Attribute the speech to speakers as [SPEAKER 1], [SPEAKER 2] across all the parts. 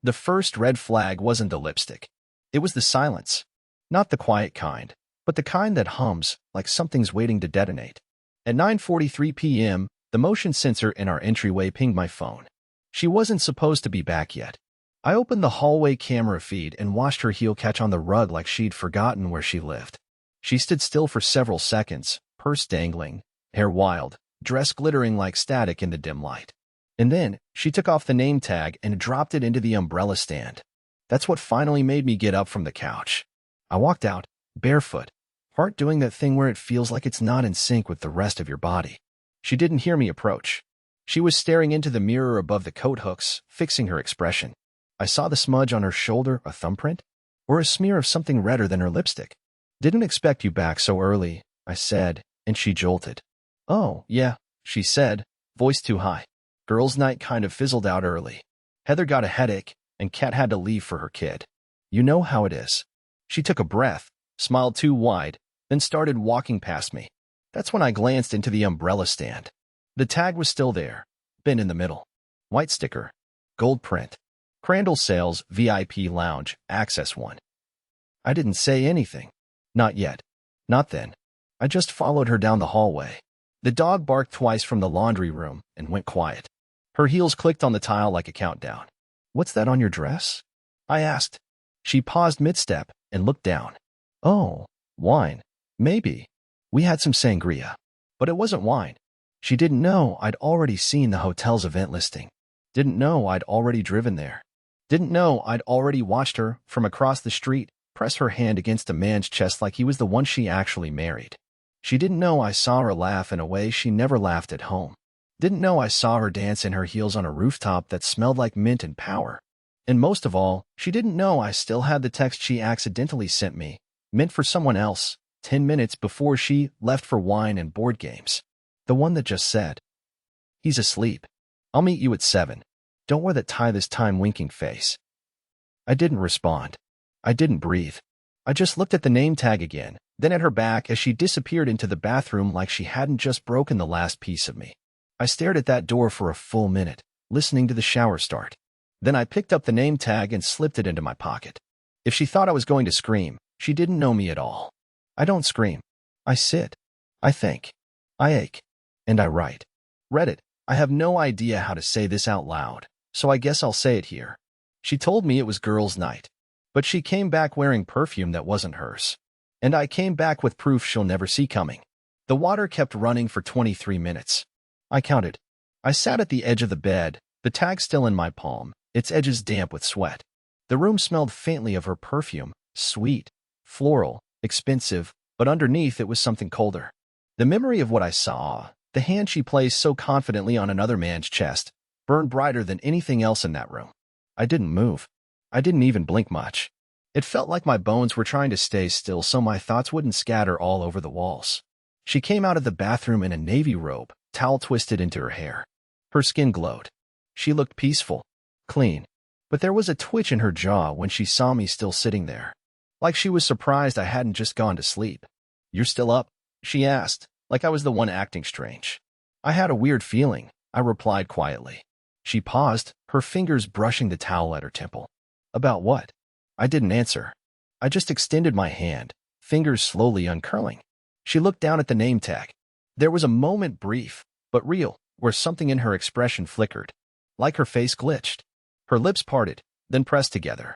[SPEAKER 1] The first red flag wasn't the lipstick. It was the silence. Not the quiet kind, but the kind that hums like something's waiting to detonate. At 9:43 p.m., the motion sensor in our entryway pinged my phone. She wasn't supposed to be back yet. I opened the hallway camera feed and watched her heel catch on the rug like she'd forgotten where she lived. She stood still for several seconds, purse dangling, hair wild, dress glittering like static in the dim light. And then, she took off the name tag and dropped it into the umbrella stand. That's what finally made me get up from the couch. I walked out, barefoot, heart doing that thing where it feels like it's not in sync with the rest of your body. She didn't hear me approach. She was staring into the mirror above the coat hooks, fixing her expression. I saw the smudge on her shoulder, a thumbprint, or a smear of something redder than her lipstick. "Didn't expect you back so early," I said, and she jolted. "Oh, yeah," she said, voice too high. Girls' night kind of fizzled out early. Heather got a headache, and Kat had to leave for her kid. You know how it is. She took a breath, smiled too wide, then started walking past me. That's when I glanced into the umbrella stand. The tag was still there, bent in the middle. White sticker, gold print. Crandall Sales, VIP Lounge, Access 1. I didn't say anything. Not yet. Not then. I just followed her down the hallway. The dog barked twice from the laundry room and went quiet. Her heels clicked on the tile like a countdown. "What's that on your dress?" I asked. She paused mid-step and looked down. "Oh, wine. Maybe. We had some sangria. But it wasn't wine." She didn't know I'd already seen the hotel's event listing. Didn't know I'd already driven there. Didn't know I'd already watched her, from across the street, press her hand against a man's chest like he was the one she actually married. She didn't know I saw her laugh in a way she never laughed at home. Didn't know I saw her dance in her heels on a rooftop that smelled like mint and power. And most of all, she didn't know I still had the text she accidentally sent me, meant for someone else, 10 minutes before she left for wine and board games. The one that just said, "He's asleep. I'll meet you at 7. Don't wear that tie this time," winking face. I didn't respond. I didn't breathe. I just looked at the name tag again, then at her back as she disappeared into the bathroom like she hadn't just broken the last piece of me. I stared at that door for a full minute, listening to the shower start. Then I picked up the name tag and slipped it into my pocket. If she thought I was going to scream, she didn't know me at all. I don't scream. I sit. I think. I ache. And I write. Reddit. I have no idea how to say this out loud, so I guess I'll say it here. She told me it was girls' night, but she came back wearing perfume that wasn't hers. And I came back with proof she'll never see coming. The water kept running for 23 minutes. I counted. I sat at the edge of the bed, the tag still in my palm, its edges damp with sweat. The room smelled faintly of her perfume, sweet, floral, expensive, but underneath it was something colder. The memory of what I saw, the hand she placed so confidently on another man's chest, burned brighter than anything else in that room. I didn't move. I didn't even blink much. It felt like my bones were trying to stay still so my thoughts wouldn't scatter all over the walls. She came out of the bathroom in a navy robe, towel twisted into her hair. Her skin glowed. She looked peaceful, clean, but there was a twitch in her jaw when she saw me still sitting there. Like she was surprised I hadn't just gone to sleep. "You're still up?" she asked, like I was the one acting strange. "I had a weird feeling," I replied quietly. She paused, her fingers brushing the towel at her temple. "About what?" I didn't answer. I just extended my hand, fingers slowly uncurling. She looked down at the name tag. There was a moment, brief, but real, where something in her expression flickered, like her face glitched. Her lips parted, then pressed together.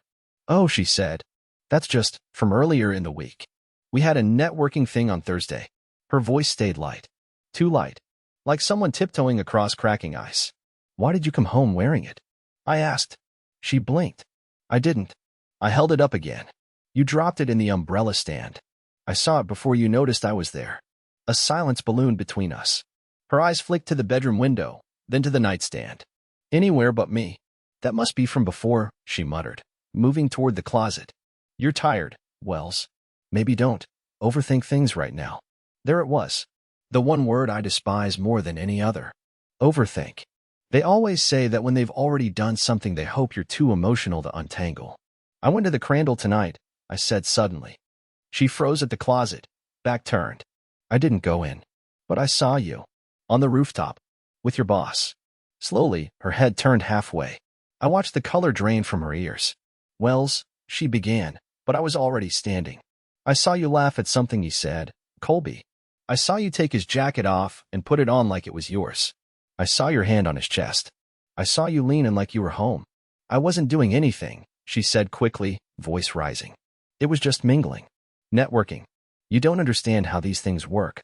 [SPEAKER 1] "Oh," she said. "That's just from earlier in the week. We had a networking thing on Thursday." Her voice stayed light. Too light. Like someone tiptoeing across cracking ice. "Why did you come home wearing it?" I asked. She blinked. I didn't. I held it up again. "You dropped it in the umbrella stand. I saw it before you noticed I was there." A silence ballooned between us. Her eyes flicked to the bedroom window, then to the nightstand. "Anywhere but me." "That must be from before," she muttered, moving toward the closet. "You're tired, Wells. Maybe don't overthink things right now." There it was. The one word I despise more than any other. Overthink. They always say that when they've already done something they hope you're too emotional to untangle. "I went to the Crandall tonight," I said suddenly. She froze at the closet, back turned. "I didn't go in. But I saw you. On the rooftop. With your boss." Slowly, her head turned halfway. I watched the color drain from her ears. "Wells," she began, but I was already standing. "I saw you laugh at something he said, Colby. I saw you take his jacket off and put it on like it was yours. I saw your hand on his chest. I saw you lean in like you were home. I wasn't doing anything," she said quickly, voice rising. "It was just mingling. Networking. You don't understand how these things work.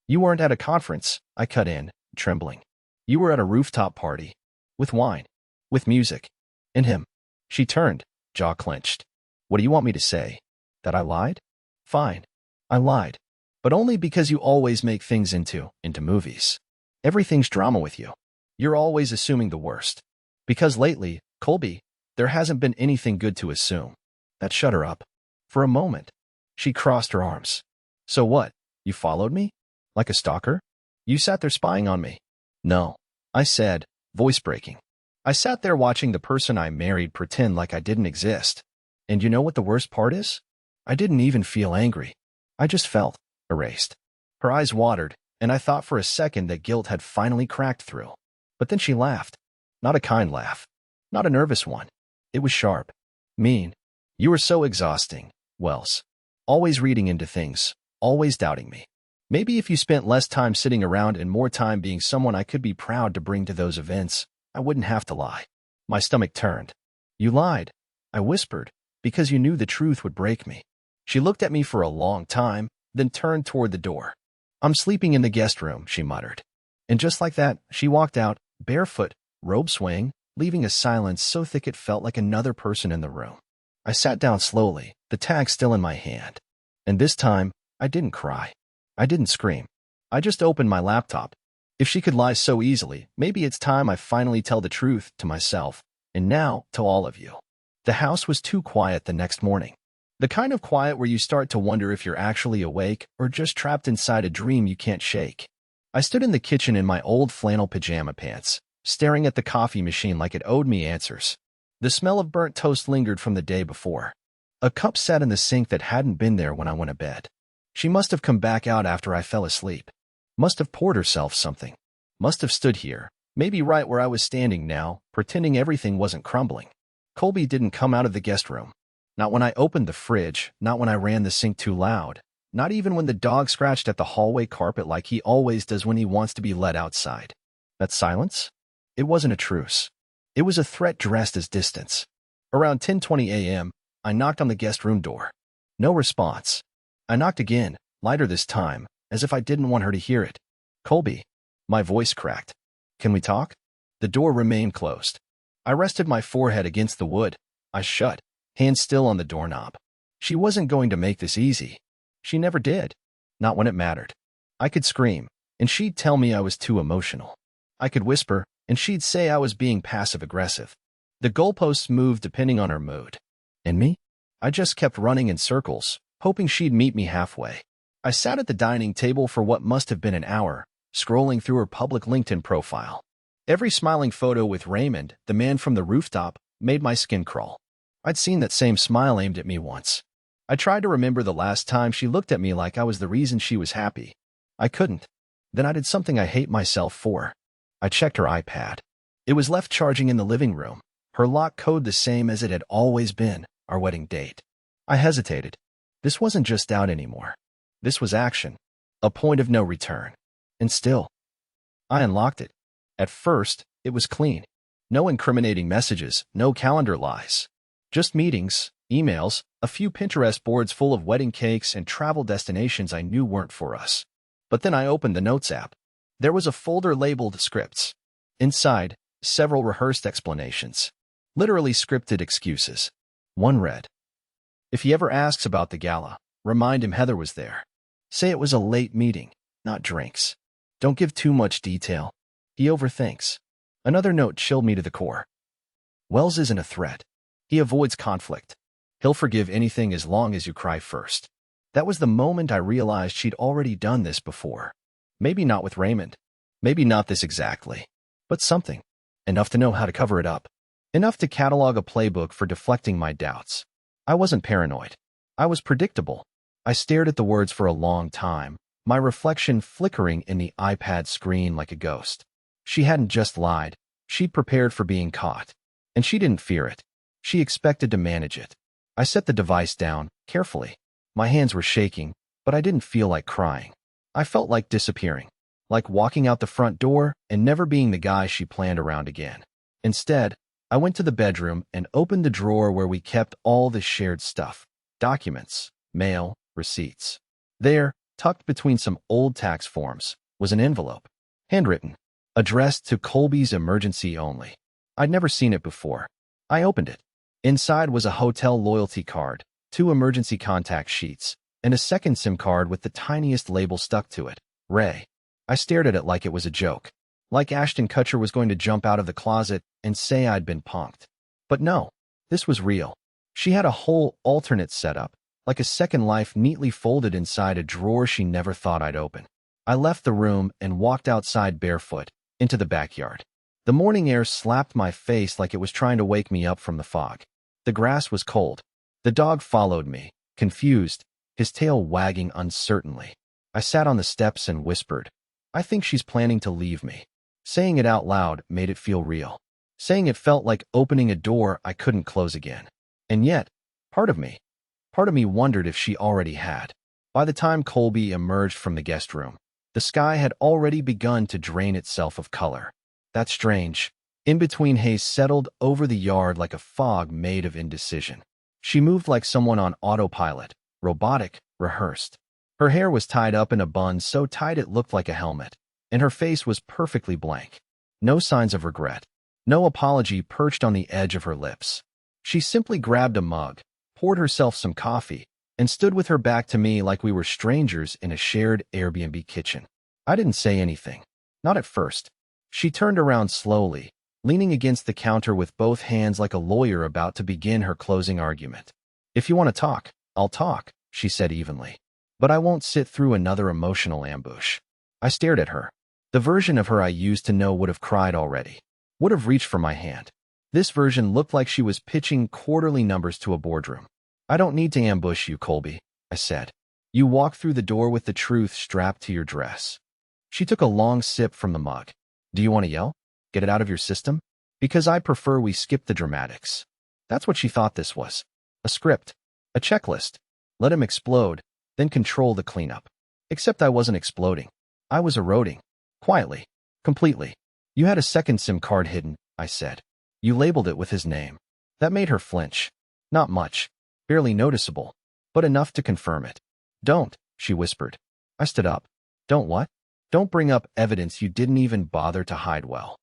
[SPEAKER 1] You weren't at a conference," I cut in, trembling. "You were at a rooftop party. With wine. With music. And him." She turned, jaw clenched. "What do you want me to say? That I lied? Fine. I lied. But only because you always make things into movies. Everything's drama with you. You're always assuming the worst. Because lately, Colby, there hasn't been anything good to assume." That shut her up. For a moment, she crossed her arms. "So what? You followed me? Like a stalker? You sat there spying on me?" "No," I said, voice breaking. "I sat there watching the person I married pretend like I didn't exist. And you know what the worst part is? I didn't even feel angry. I just felt erased." Her eyes watered, and I thought for a second that guilt had finally cracked through. But then she laughed. Not a kind laugh. Not a nervous one. It was sharp. Mean. "You were so exhausting, Wells. Always reading into things. Always doubting me. Maybe if you spent less time sitting around and more time being someone I could be proud to bring to those events, I wouldn't have to lie." My stomach turned. "You lied," I whispered, "because you knew the truth would break me." She looked at me for a long time, then turned toward the door. "I'm sleeping in the guest room," she muttered. And just like that, she walked out, barefoot, robe swaying, leaving a silence so thick it felt like another person in the room. I sat down slowly, the tag still in my hand. And this time, I didn't cry. I didn't scream. I just opened my laptop. If she could lie so easily, maybe it's time I finally tell the truth to myself, and now to all of you. The house was too quiet the next morning. The kind of quiet where you start to wonder if you're actually awake or just trapped inside a dream you can't shake. I stood in the kitchen in my old flannel pajama pants, staring at the coffee machine like it owed me answers. The smell of burnt toast lingered from the day before. A cup sat in the sink that hadn't been there when I went to bed. She must have come back out after I fell asleep. Must have poured herself something. Must have stood here, maybe right where I was standing now, pretending everything wasn't crumbling. Colby didn't come out of the guest room. Not when I opened the fridge, not when I ran the sink too loud, not even when the dog scratched at the hallway carpet like he always does when he wants to be let outside. That silence? It wasn't a truce. It was a threat dressed as distance. Around 10:20 a.m., I knocked on the guest room door. No response. I knocked again, lighter this time, as if I didn't want her to hear it. "Colby." My voice cracked. "Can we talk?" The door remained closed. I rested my forehead against the wood. I shut, hand still on the doorknob. She wasn't going to make this easy. She never did. Not when it mattered. I could scream, and she'd tell me I was too emotional. I could whisper, and she'd say I was being passive-aggressive. The goalposts moved depending on her mood. And me? I just kept running in circles, hoping she'd meet me halfway. I sat at the dining table for what must have been an hour, scrolling through her public LinkedIn profile. Every smiling photo with Raymond, the man from the rooftop, made my skin crawl. I'd seen that same smile aimed at me once. I tried to remember the last time she looked at me like I was the reason she was happy. I couldn't. Then I did something I hate myself for. I checked her iPad. It was left charging in the living room, her lock code the same as it had always been, our wedding date. I hesitated. This wasn't just doubt anymore. This was action. A point of no return. And still, I unlocked it. At first, it was clean. No incriminating messages, no calendar lies. Just meetings, emails, a few Pinterest boards full of wedding cakes and travel destinations I knew weren't for us. But then I opened the Notes app. There was a folder labeled Scripts. Inside, several rehearsed explanations. Literally scripted excuses. One read, "If he ever asks about the gala, remind him Heather was there. Say it was a late meeting, not drinks. Don't give too much detail. He overthinks." Another note chilled me to the core. "Wells isn't a threat. He avoids conflict. He'll forgive anything as long as you cry first." That was the moment I realized she'd already done this before. Maybe not with Raymond. Maybe not this exactly. But something. Enough to know how to cover it up. Enough to catalog a playbook for deflecting my doubts. I wasn't paranoid. I was predictable. I stared at the words for a long time, my reflection flickering in the iPad screen like a ghost. She hadn't just lied. She prepared for being caught. And she didn't fear it. She expected to manage it. I set the device down, carefully. My hands were shaking, but I didn't feel like crying. I felt like disappearing. Like walking out the front door and never being the guy she planned around again. Instead, I went to the bedroom and opened the drawer where we kept all the shared stuff. Documents, mail, receipts. There, tucked between some old tax forms, was an envelope. Handwritten. Addressed to Colby's emergency only. I'd never seen it before. I opened it. Inside was a hotel loyalty card, 2 emergency contact sheets, and a second SIM card with the tiniest label stuck to it. Ray. I stared at it like it was a joke. Like Ashton Kutcher was going to jump out of the closet and say I'd been punked. But no, this was real. She had a whole alternate setup, like a second life neatly folded inside a drawer she never thought I'd open. I left the room and walked outside barefoot, into the backyard. The morning air slapped my face like it was trying to wake me up from the fog. The grass was cold. The dog followed me, confused, his tail wagging uncertainly. I sat on the steps and whispered, "I think she's planning to leave me." Saying it out loud made it feel real. Saying it felt like opening a door I couldn't close again. And yet, part of me wondered if she already had. By the time Colby emerged from the guest room, the sky had already begun to drain itself of color. That's strange. In-between haze settled over the yard like a fog made of indecision. She moved like someone on autopilot, robotic, rehearsed. Her hair was tied up in a bun so tight it looked like a helmet, and her face was perfectly blank. No signs of regret. No apology perched on the edge of her lips. She simply grabbed a mug, poured herself some coffee, and stood with her back to me like we were strangers in a shared Airbnb kitchen. I didn't say anything. Not at first. She turned around slowly, leaning against the counter with both hands like a lawyer about to begin her closing argument. "If you want to talk, I'll talk," she said evenly. "But I won't sit through another emotional ambush." I stared at her. The version of her I used to know would have cried already, would have reached for my hand. This version looked like she was pitching quarterly numbers to a boardroom. "I don't need to ambush you, Colby," I said. "You walk through the door with the truth strapped to your dress." She took a long sip from the mug. "Do you want to yell? Get it out of your system? Because I prefer we skip the dramatics." That's what she thought this was. A script. A checklist. Let him explode, then control the cleanup. Except I wasn't exploding. I was eroding. Quietly. Completely. "You had a second SIM card hidden," I said. "You labeled it with his name." That made her flinch. Not much. Barely noticeable. But enough to confirm it. "Don't," she whispered. I stood up. "Don't what?" "Don't bring up evidence you didn't even bother to hide well.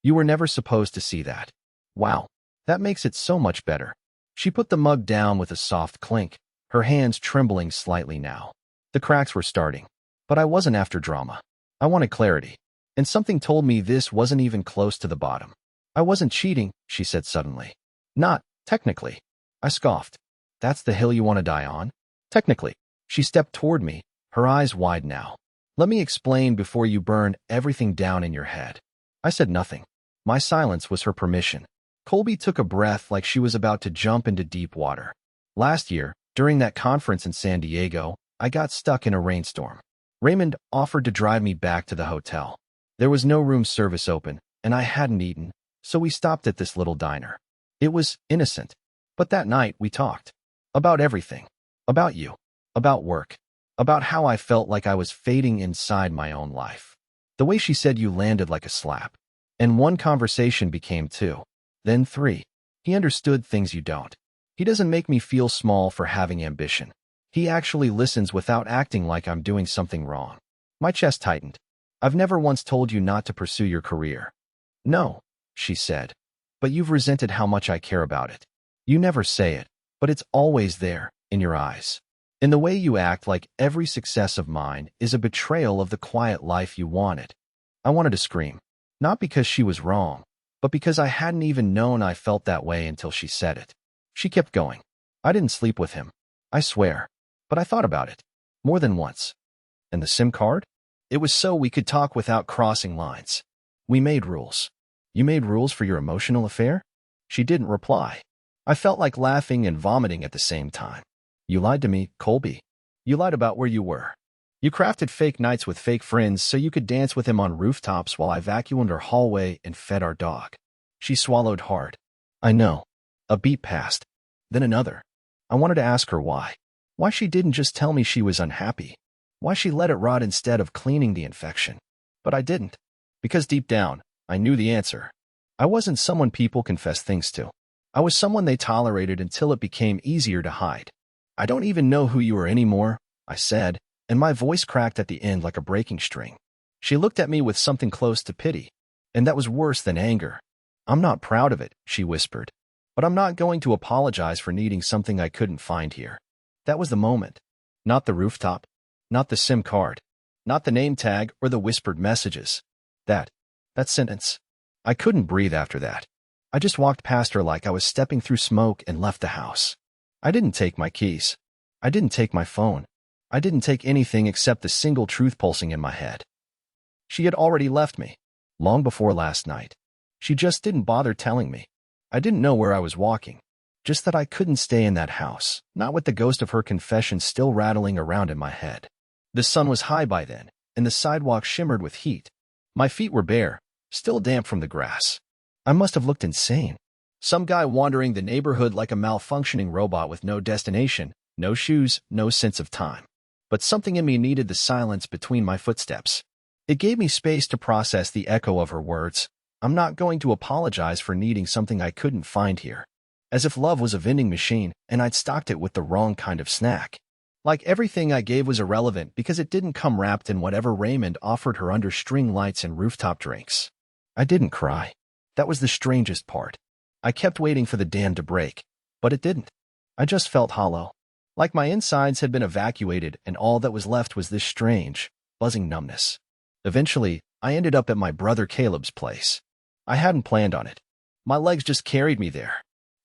[SPEAKER 1] You were never supposed to see that." "Wow. That makes it so much better." She put the mug down with a soft clink, her hands trembling slightly now. The cracks were starting. But I wasn't after drama. I wanted clarity. And something told me this wasn't even close to the bottom. "I wasn't cheating," she said suddenly. "Not, technically." I scoffed. "That's the hill you want to die on?" "Technically." She stepped toward me, her eyes wide now. "Let me explain before you burn everything down in your head." I said nothing. My silence was her permission. Colby took a breath like she was about to jump into deep water. Last year, during that conference in San Diego, I got stuck in a rainstorm. Raymond offered to drive me back to the hotel. There was no room service open, and I hadn't eaten, so we stopped at this little diner. It was innocent. But that night we talked. About everything. About you. About work. About how I felt like I was fading inside my own life. The way she said you landed like a slap. And one conversation became 2. Then 3. He understood things you don't. He doesn't make me feel small for having ambition. He actually listens without acting like I'm doing something wrong. My chest tightened. "I've never once told you not to pursue your career." "No," she said. "But you've resented how much I care about it. You never say it, but it's always there, in your eyes. In the way you act like every success of mine is a betrayal of the quiet life you wanted." I wanted to scream. Not because she was wrong, but because I hadn't even known I felt that way until she said it. She kept going. "I didn't sleep with him. I swear. But I thought about it. More than once." "And the SIM card?" "It was so we could talk without crossing lines. We made rules." "You made rules for your emotional affair?" She didn't reply. I felt like laughing and vomiting at the same time. "You lied to me, Colby. You lied about where you were. You crafted fake nights with fake friends so you could dance with him on rooftops while I vacuumed our hallway and fed our dog. She swallowed hard. I know. A beat passed. Then another. I wanted to ask her why. Why she didn't just tell me she was unhappy. Why she let it rot instead of cleaning the infection. But I didn't. Because deep down, I knew the answer. I wasn't someone people confess things to. I was someone they tolerated until it became easier to hide. I don't even know who you are anymore, I said, and my voice cracked at the end like a breaking string. She looked at me with something close to pity, and that was worse than anger. I'm not proud of it, she whispered, but I'm not going to apologize for needing something I couldn't find here. That was the moment. Not the rooftop, not the SIM card, not the name tag or the whispered messages. That sentence. I couldn't breathe after that. I just walked past her like I was stepping through smoke and left the house. I didn't take my keys. I didn't take my phone. I didn't take anything except the single truth pulsing in my head. She had already left me, long before last night. She just didn't bother telling me. I didn't know where I was walking, just that I couldn't stay in that house, not with the ghost of her confession still rattling around in my head. The sun was high by then, and the sidewalk shimmered with heat. My feet were bare, still damp from the grass. I must have looked insane. Some guy wandering the neighborhood like a malfunctioning robot with no destination, no shoes, no sense of time. But something in me needed the silence between my footsteps. It gave me space to process the echo of her words. I'm not going to apologize for needing something I couldn't find here. As if love was a vending machine and I'd stocked it with the wrong kind of snack. Like everything I gave was irrelevant because it didn't come wrapped in whatever Raymond offered her under string lights and rooftop drinks. I didn't cry. That was the strangest part. I kept waiting for the dam to break, but it didn't. I just felt hollow. Like my insides had been evacuated and all that was left was this strange, buzzing numbness. Eventually, I ended up at my brother Caleb's place. I hadn't planned on it. My legs just carried me there.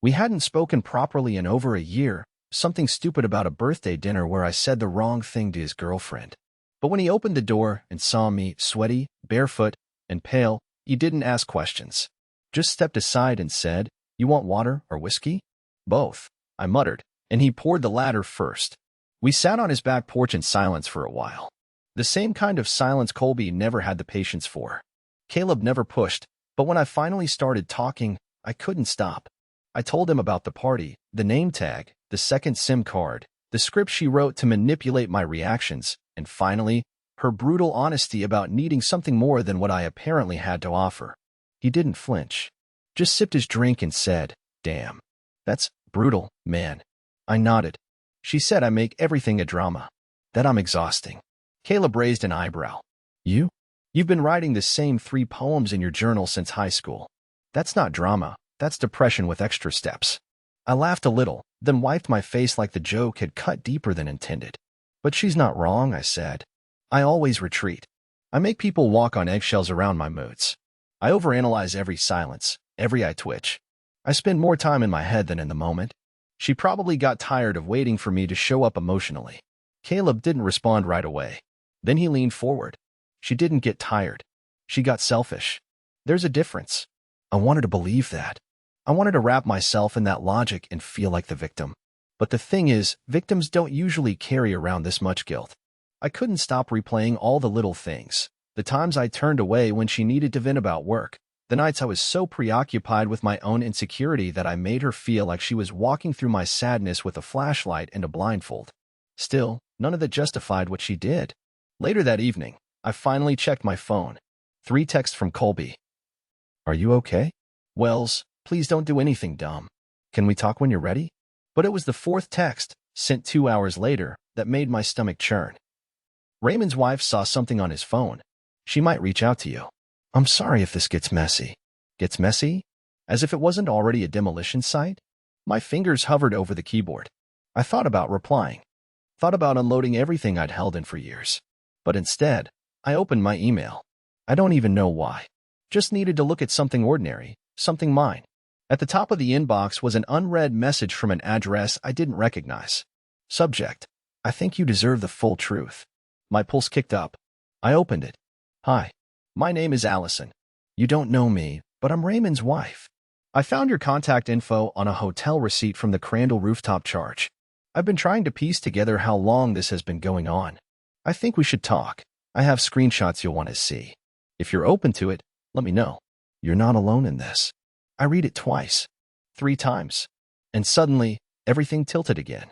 [SPEAKER 1] We hadn't spoken properly in over a year, something stupid about a birthday dinner where I said the wrong thing to his girlfriend. But when he opened the door and saw me, sweaty, barefoot, and pale, he didn't ask questions. Just stepped aside and said, "You want water or whiskey?" "Both," I muttered, and he poured the latter first. We sat on his back porch in silence for a while. The same kind of silence Colby never had the patience for. Caleb never pushed, but when I finally started talking, I couldn't stop. I told him about the party, the name tag, the second SIM card, the script she wrote to manipulate my reactions, and finally, her brutal honesty about needing something more than what I apparently had to offer. He didn't flinch. Just sipped his drink and said, "Damn. That's brutal, man." I nodded. She said I make everything a drama. That I'm exhausting. Caleb raised an eyebrow. You? You've been writing the same 3 poems in your journal since high school. That's not drama. That's depression with extra steps. I laughed a little, then wiped my face like the joke had cut deeper than intended. But she's not wrong, I said. I always retreat. I make people walk on eggshells around my moods. I overanalyze every silence, every eye twitch. I spend more time in my head than in the moment. She probably got tired of waiting for me to show up emotionally. Caleb didn't respond right away. Then he leaned forward. She didn't get tired. She got selfish. There's a difference. I wanted to believe that. I wanted to wrap myself in that logic and feel like the victim. But the thing is, victims don't usually carry around this much guilt. I couldn't stop replaying all the little things. The times I turned away when she needed to vent about work. The nights I was so preoccupied with my own insecurity that I made her feel like she was walking through my sadness with a flashlight and a blindfold. Still, none of that justified what she did. Later that evening, I finally checked my phone. 3 texts from Colby. "Are you okay? Wells, please don't do anything dumb. Can we talk when you're ready?" But it was the 4th text, sent 2 hours later, that made my stomach churn. Raymond's wife saw something on his phone. She might reach out to you. I'm sorry if this gets messy. Gets messy? As if it wasn't already a demolition site? My fingers hovered over the keyboard. I thought about replying. Thought about unloading everything I'd held in for years. But instead, I opened my email. I don't even know why. Just needed to look at something ordinary, something mine. At the top of the inbox was an unread message from an address I didn't recognize. Subject: I think you deserve the full truth. My pulse kicked up. I opened it. Hi. My name is Allison. You don't know me, but I'm Raymond's wife. I found your contact info on a hotel receipt from the Crandall rooftop charge. I've been trying to piece together how long this has been going on. I think we should talk. I have screenshots you'll want to see. If you're open to it, let me know. You're not alone in this. I read it twice, 3 times, and suddenly everything tilted again.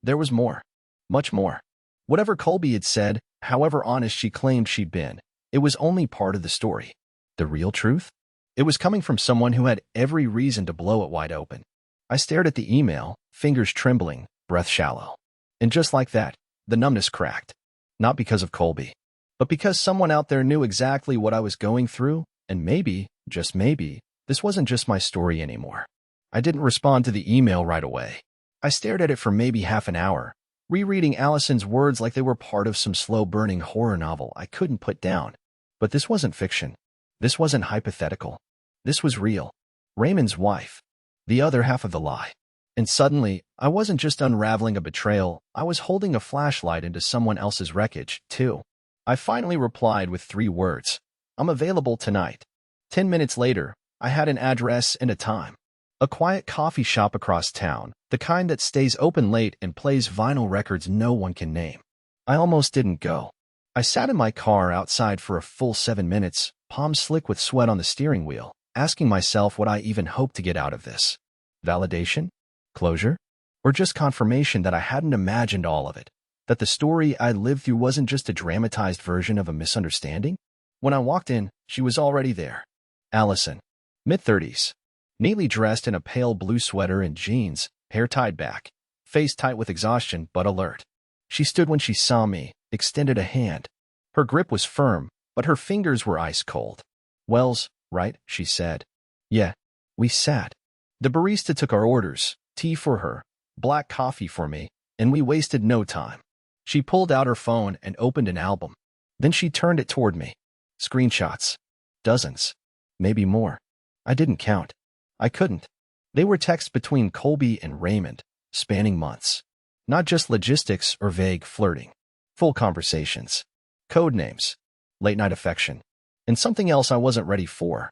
[SPEAKER 1] There was more, much more. Whatever Colby had said, however honest she claimed she'd been, it was only part of the story. The real truth? It was coming from someone who had every reason to blow it wide open. I stared at the email, fingers trembling, breath shallow. And just like that, the numbness cracked. Not because of Colby, but because someone out there knew exactly what I was going through, and maybe, just maybe, this wasn't just my story anymore. I didn't respond to the email right away. I stared at it for maybe half an hour, rereading Allison's words like they were part of some slow-burning horror novel I couldn't put down. But this wasn't fiction. This wasn't hypothetical. This was real. Raymond's wife. The other half of the lie. And suddenly, I wasn't just unraveling a betrayal, I was holding a flashlight into someone else's wreckage, too. I finally replied with 3 words. I'm available tonight. 10 minutes later, I had an address and a time. A quiet coffee shop across town, the kind that stays open late and plays vinyl records no one can name. I almost didn't go. I sat in my car outside for a full 7 minutes, palms slick with sweat on the steering wheel, asking myself what I even hoped to get out of this. Validation? Closure? Or just confirmation that I hadn't imagined all of it? That the story I lived through wasn't just a dramatized version of a misunderstanding? When I walked in, she was already there. Allison. Mid-30s. Neatly dressed in a pale blue sweater and jeans, hair tied back, face tight with exhaustion but alert. She stood when she saw me, extended a hand. Her grip was firm, but her fingers were ice cold. Wells, right? She said. Yeah. We sat. The barista took our orders, tea for her, black coffee for me, and we wasted no time. She pulled out her phone and opened an album. Then she turned it toward me. Screenshots. Dozens. Maybe more. I didn't count. I couldn't. They were texts between Colby and Raymond, spanning months. Not just logistics or vague flirting. Full conversations. Code names. Late-night affection. And something else I wasn't ready for.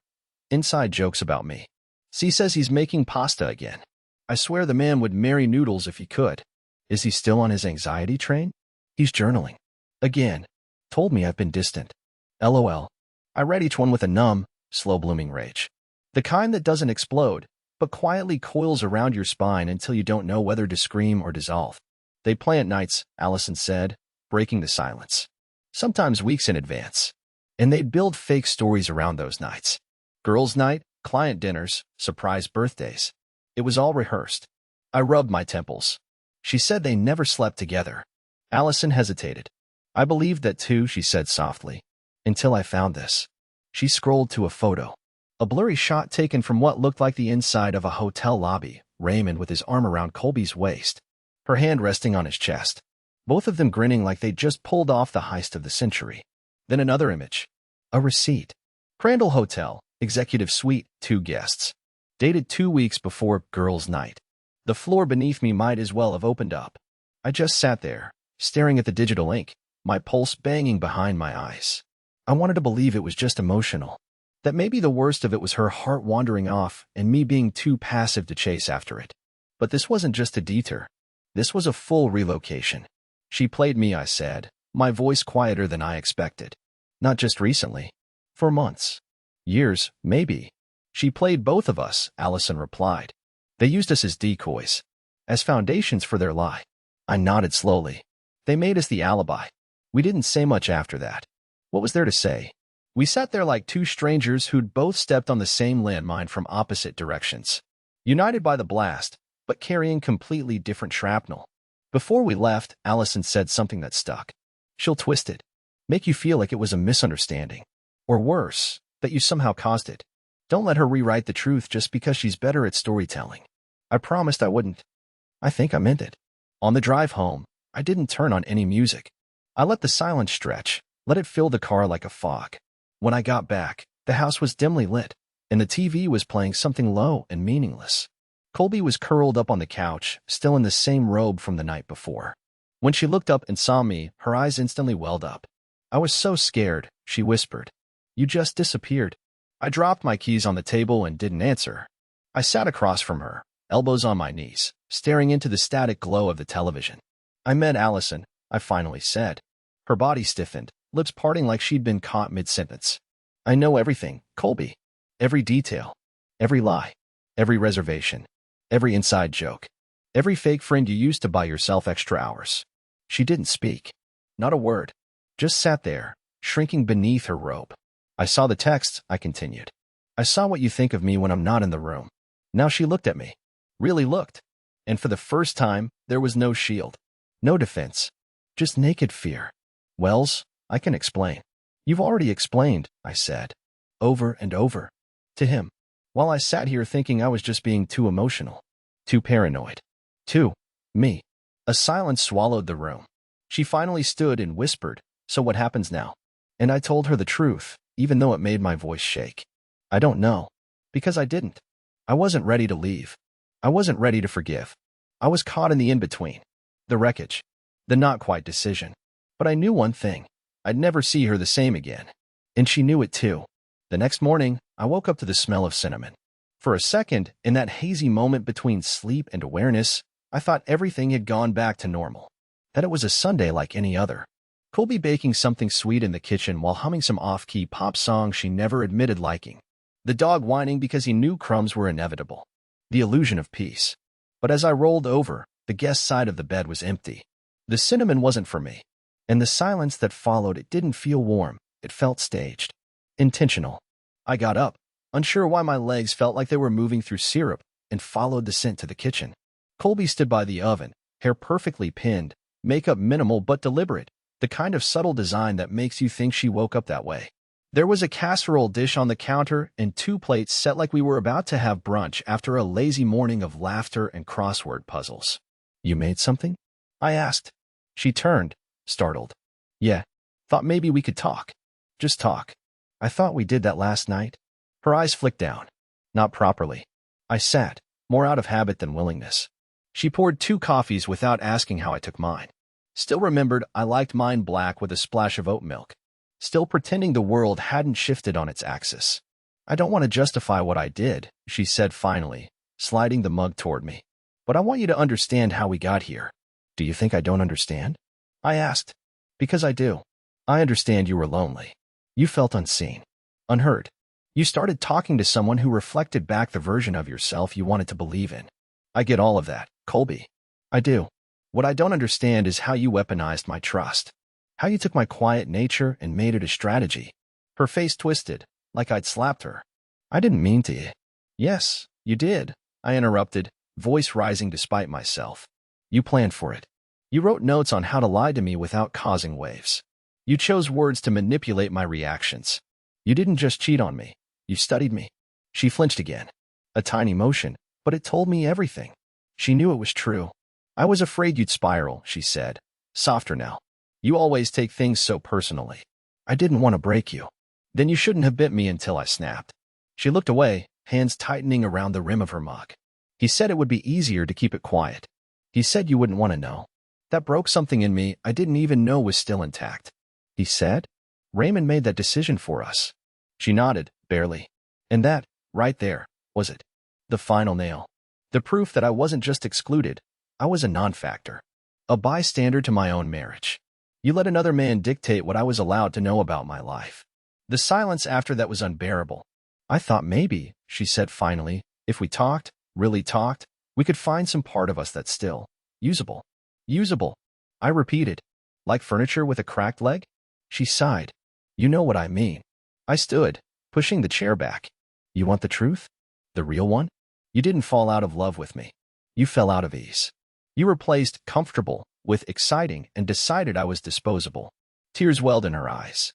[SPEAKER 1] Inside jokes about me. C says he's making pasta again. I swear the man would marry noodles if he could. Is he still on his anxiety train? He's journaling. Again. Told me I've been distant. LOL. I read each one with a numb, slow-blooming rage. The kind that doesn't explode, but quietly coils around your spine until you don't know whether to scream or dissolve. They play at nights, Allison said, breaking the silence. Sometimes weeks in advance. And they'd build fake stories around those nights. Girls' night, client dinners, surprise birthdays. It was all rehearsed. I rubbed my temples. She said they never slept together. Allison hesitated. I believed that too, she said softly. Until I found this. She scrolled to a photo. A blurry shot taken from what looked like the inside of a hotel lobby, Raymond with his arm around Colby's waist, her hand resting on his chest. Both of them grinning like they'd just pulled off the heist of the century. Then another image. A receipt. Crandall Hotel, executive suite, 2 guests. Dated 2 weeks before girls' night. The floor beneath me might as well have opened up. I just sat there, staring at the digital ink, my pulse banging behind my eyes. I wanted to believe it was just emotional. That maybe the worst of it was her heart wandering off and me being too passive to chase after it. But this wasn't just a detour. This was a full relocation. She played me, I said, my voice quieter than I expected. Not just recently. For months. Years, maybe. She played both of us, Allison replied. They used us as decoys. As foundations for their lie. I nodded slowly. They made us the alibi. We didn't say much after that. What was there to say? We sat there like 2 strangers who'd both stepped on the same landmine from opposite directions. United by the blast, but carrying completely different shrapnel. Before we left, Allison said something that stuck. She'll twist it. Make you feel like it was a misunderstanding. Or worse, that you somehow caused it. Don't let her rewrite the truth just because she's better at storytelling. I promised I wouldn't. I think I meant it. On the drive home, I didn't turn on any music. I let the silence stretch, let it fill the car like a fog. When I got back, the house was dimly lit, and the TV was playing something low and meaningless. Colby was curled up on the couch, still in the same robe from the night before. When she looked up and saw me, her eyes instantly welled up. I was so scared, she whispered. You just disappeared. I dropped my keys on the table and didn't answer. I sat across from her, elbows on my knees, staring into the static glow of the television. I met Allison, I finally said. Her body stiffened, lips parting like she'd been caught mid-sentence. I know everything, Colby. Every detail. Every lie. Every reservation. Every inside joke. Every fake friend you used to buy yourself extra hours. She didn't speak. Not a word. Just sat there, shrinking beneath her robe. I saw the texts, I continued. I saw what you think of me when I'm not in the room. Now she looked at me. Really looked. And for the first time, there was no shield. No defense. Just naked fear. Wells, I can explain. You've already explained, I said. Over and over. To him. While I sat here thinking I was just being too emotional. Too paranoid. Me. A silence swallowed the room. She finally stood and whispered, "So what happens now?" And I told her the truth, even though it made my voice shake. I don't know. Because I didn't. I wasn't ready to leave. I wasn't ready to forgive. I was caught in the in-between. The wreckage. The not-quite decision. But I knew one thing. I'd never see her the same again. And she knew it too. The next morning, I woke up to the smell of cinnamon. For a second, in that hazy moment between sleep and awareness, I thought everything had gone back to normal. That it was a Sunday like any other. Colby baking something sweet in the kitchen while humming some off-key pop song she never admitted liking. The dog whining because he knew crumbs were inevitable. The illusion of peace. But as I rolled over, the guest side of the bed was empty. The cinnamon wasn't for me. And the silence that followed, it didn't feel warm. It felt staged. Intentional. I got up, unsure why my legs felt like they were moving through syrup, and followed the scent to the kitchen. Colby stood by the oven, hair perfectly pinned, makeup minimal but deliberate, the kind of subtle design that makes you think she woke up that way. There was a casserole dish on the counter and 2 plates set like we were about to have brunch after a lazy morning of laughter and crossword puzzles. "You made something?" I asked. She turned, startled. "Yeah. Thought maybe we could talk. Just talk. I thought we did that last night." Her eyes flicked down. "Not properly." I sat, more out of habit than willingness. She poured 2 coffees without asking how I took mine. Still remembered I liked mine black with a splash of oat milk. Still pretending the world hadn't shifted on its axis. "I don't want to justify what I did," she said finally, sliding the mug toward me. "But I want you to understand how we got here." "Do you think I don't understand?" I asked. "Because I do. I understand you were lonely. You felt unseen. Unheard. You started talking to someone who reflected back the version of yourself you wanted to believe in. I get all of that, Colby. I do. What I don't understand is how you weaponized my trust. How you took my quiet nature and made it a strategy." Her face twisted, like I'd slapped her. "I didn't mean to." "Yes, you did," I interrupted, voice rising despite myself. "You planned for it. You wrote notes on how to lie to me without causing waves. You chose words to manipulate my reactions. You didn't just cheat on me. You studied me." She flinched again. A tiny motion, but it told me everything. She knew it was true. "I was afraid you'd spiral," she said, softer now. "You always take things so personally. I didn't want to break you. Then you shouldn't have bit me until I snapped." She looked away, hands tightening around the rim of her mug. "He said it would be easier to keep it quiet. He said you wouldn't want to know. That broke something in me I didn't even know was still intact." "He said?" "Raymond made that decision for us." She nodded, barely. "And that, right there, was it. The final nail. The proof that I wasn't just excluded, I was a non-factor. A bystander to my own marriage. You let another man dictate what I was allowed to know about my life." The silence after that was unbearable. "I thought maybe," she said finally, "if we talked, really talked, we could find some part of us that's still usable." "Usable," I repeated. "Like furniture with a cracked leg?" She sighed. "You know what I mean." I stood, pushing the chair back. "You want the truth? The real one? You didn't fall out of love with me. You fell out of ease. You replaced comfortable with exciting and decided I was disposable." Tears welled in her eyes.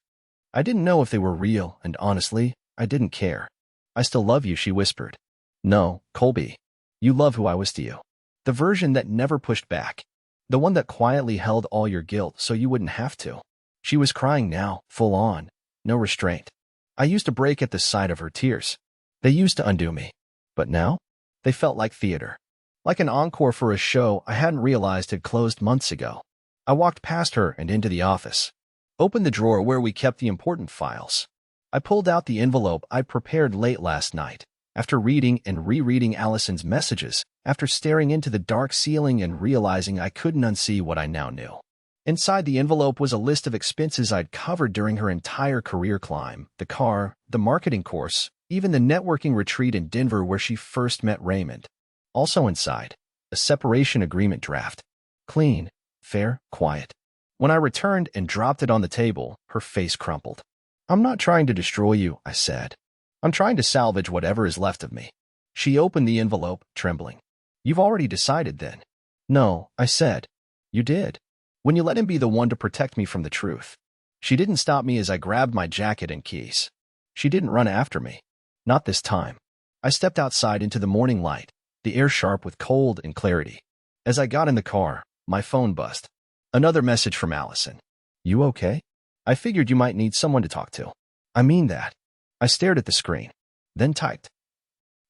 [SPEAKER 1] I didn't know if they were real, and honestly, I didn't care. "I still love you," she whispered. "No, Colby. You love who I was to you. The version that never pushed back. The one that quietly held all your guilt so you wouldn't have to." She was crying now, full on. No restraint. I used to break at the sight of her tears. They used to undo me. But now? They felt like theater. Like an encore for a show I hadn't realized had closed months ago. I walked past her and into the office. Opened the drawer where we kept the important files. I pulled out the envelope I'd prepared late last night, after reading and rereading Allison's messages, after staring into the dark ceiling and realizing I couldn't unsee what I now knew. Inside the envelope was a list of expenses I'd covered during her entire career climb, the car, the marketing course, even the networking retreat in Denver where she first met Raymond. Also inside, a separation agreement draft. Clean, fair, quiet. When I returned and dropped it on the table, her face crumpled. "I'm not trying to destroy you," I said. "I'm trying to salvage whatever is left of me." She opened the envelope, trembling. "You've already decided then." "No," I said. "You did. When you let him be the one to protect me from the truth." She didn't stop me as I grabbed my jacket and keys. She didn't run after me. Not this time. I stepped outside into the morning light, the air sharp with cold and clarity. As I got in the car, my phone buzzed. Another message from Allison. "You okay? I figured you might need someone to talk to." "I mean that." I stared at the screen, then typed.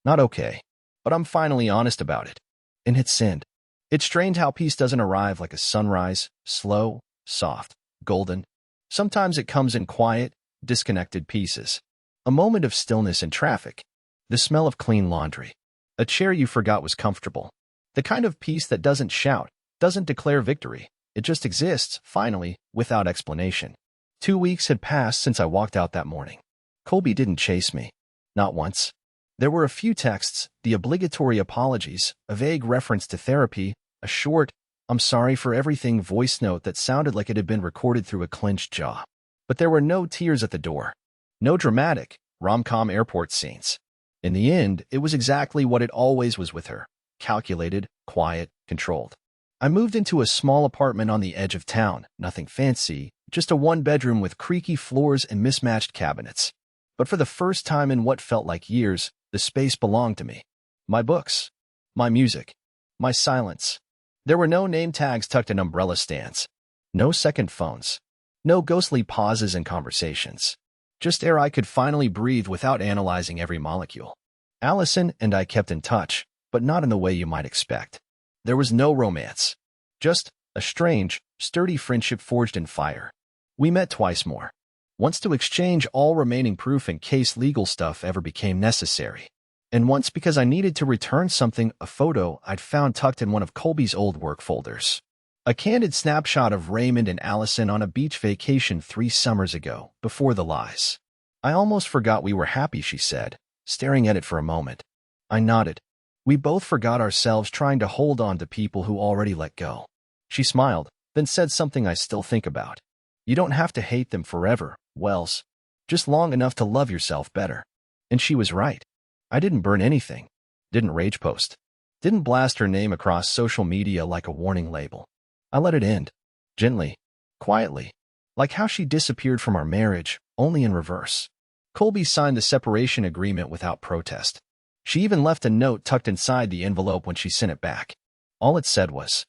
[SPEAKER 1] "Not okay, but I'm finally honest about it." And hit send. It's strange how peace doesn't arrive like a sunrise, slow, soft, golden. Sometimes it comes in quiet, disconnected pieces. A moment of stillness in traffic. The smell of clean laundry. A chair you forgot was comfortable. The kind of peace that doesn't shout, doesn't declare victory. It just exists, finally, without explanation. 2 weeks had passed since I walked out that morning. Colby didn't chase me. Not once. There were a few texts, the obligatory apologies, a vague reference to therapy, a short, "I'm sorry for everything" voice note that sounded like it had been recorded through a clenched jaw. But there were no tears at the door. No dramatic, rom-com airport scenes. In the end, it was exactly what it always was with her. Calculated, quiet, controlled. I moved into a small apartment on the edge of town, nothing fancy, just a one-bedroom with creaky floors and mismatched cabinets. But for the first time in what felt like years, the space belonged to me. My books. My music. My silence. There were no name tags tucked in umbrella stands. No second phones. No ghostly pauses in conversations. Just air I could finally breathe without analyzing every molecule. Allison and I kept in touch, but not in the way you might expect. There was no romance. Just a strange, sturdy friendship forged in fire. We met twice more. Once to exchange all remaining proof in case legal stuff ever became necessary. And once because I needed to return something, a photo I'd found tucked in one of Colby's old work folders. A candid snapshot of Raymond and Allison on a beach vacation 3 summers ago, before the lies. "I almost forgot we were happy," she said, staring at it for a moment. I nodded. We both forgot ourselves trying to hold on to people who already let go. She smiled, then said something I still think about. "You don't have to hate them forever, Wells. Just long enough to love yourself better." And she was right. I didn't burn anything. Didn't rage post. Didn't blast her name across social media like a warning label. I let it end. Gently. Quietly. Like how she disappeared from our marriage, only in reverse. Colby signed the separation agreement without protest. She even left a note tucked inside the envelope when she sent it back. All it said was,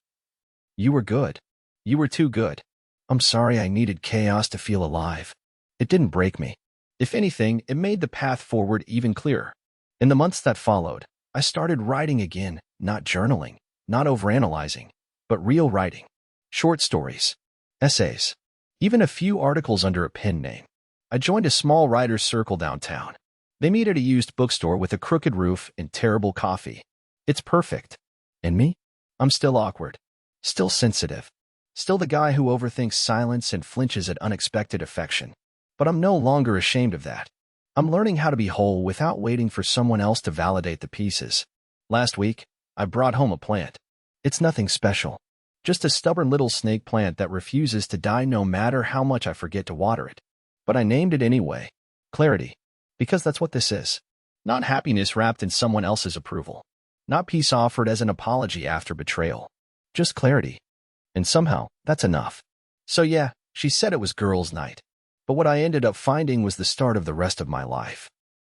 [SPEAKER 1] "You were good. You were too good. I'm sorry I needed chaos to feel alive." It didn't break me. If anything, it made the path forward even clearer. In the months that followed, I started writing again, not journaling, not overanalyzing, but real writing. Short stories, essays, even a few articles under a pen name. I joined a small writer's circle downtown. They meet at a used bookstore with a crooked roof and terrible coffee. It's perfect. And me? I'm still awkward. Still sensitive. Still the guy who overthinks silence and flinches at unexpected affection. But I'm no longer ashamed of that. I'm learning how to be whole without waiting for someone else to validate the pieces. Last week, I brought home a plant. It's nothing special. Just a stubborn little snake plant that refuses to die no matter how much I forget to water it. But I named it anyway. Clarity. Because that's what this is. Not happiness wrapped in someone else's approval. Not peace offered as an apology after betrayal. Just clarity. And somehow, that's enough. So yeah, she said it was girls' night. But what I ended up finding was the start of the rest of my life.